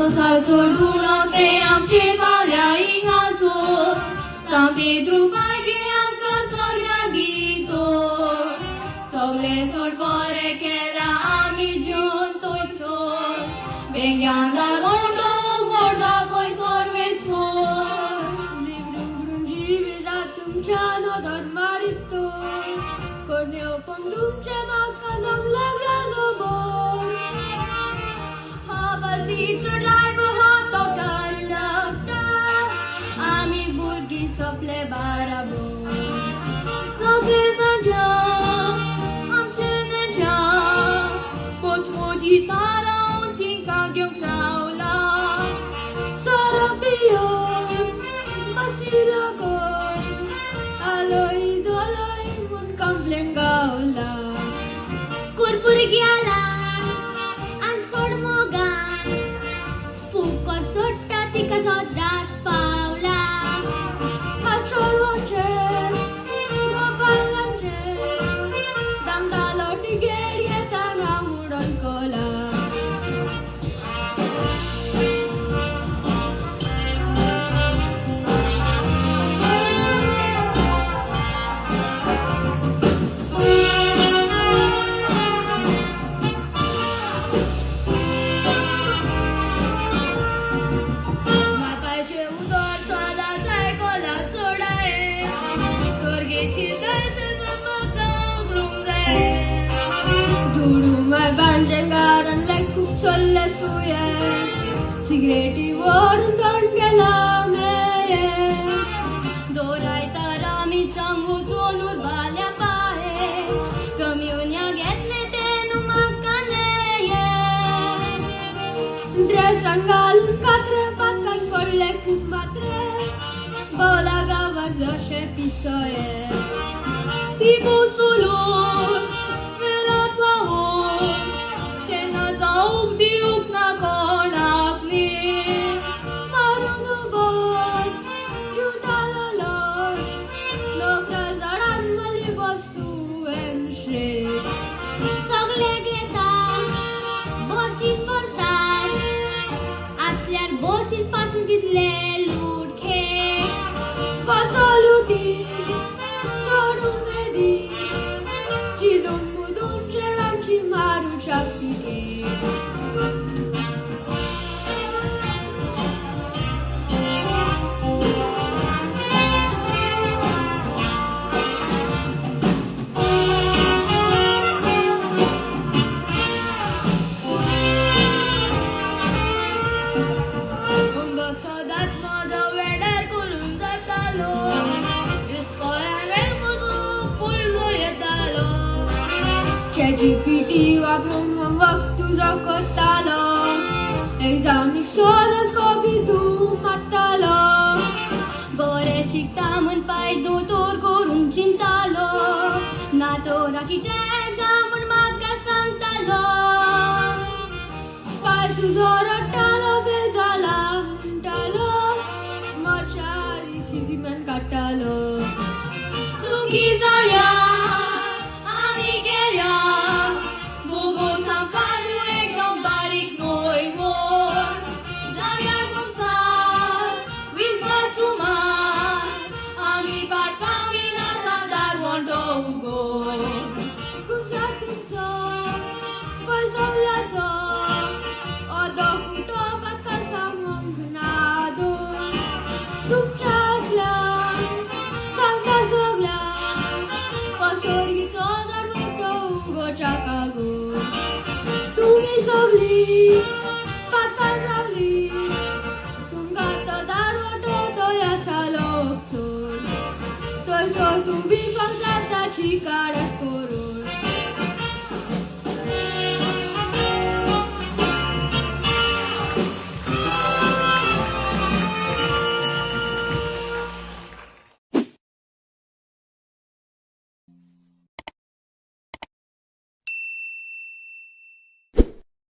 Sa soldul pe am ce valea ingaso San Pedro vai che anche sorgardito Sole sol pore che la ami giunto i sol Vengianda gordo gorda coi sorve spor Libru grungivi datum ciano d'armarito Corneo pandum ce macca som la gazobor Habasi चढ़ाई वो हाथों करता आमी बुर्गी सपले बाराबो सबके संजा हम चने जा पोस मोजी तारा उठी का क्यों फ्राउला सरबियो बसिरको aloi doloi mun kamplengaula kurpur gyala That's Paula. Hachoroche, Babalanche, Dandalo Tigerieta Ramudan Cola. Banjengaran lekuk solle tuye Sigreti vorun tangela meye Dorai tarami sambu tonur balya pae Kamionya getne tenu makaneye Dress angal katre pakan solle kuk matre Bola gavak doshe pisoye Tipo sulur Zaug diuk na konakli Marunu bos Jutalolosh Nokrazaran mali bostu emşe Sagle geta Bosin mortar Asler bosin pasun gitle lutke Vachaluti Sorun edi Chidum mudum cheran chimaru shakti ke ChatGPT वापरून होमवर्क तुझं करतालो एक्झामीक सदांच कॉपी तूं मारतालो बरें शिकता म्हूण पाय दोतोर करून चिंतालो ना तोरा कितें जा म्हूण म्हाका सांगतालो पाय तुजो रडटालो बेजाला म्हणटालो मोच्या डिसिजन काडटालो चुकी जाल्या Chicago, तुम्ही सगळी पाकार रावली तुमकां तो दारवटो तो आसा लोक चोर थंयसर तुम्ही फक्त ताची काडत करून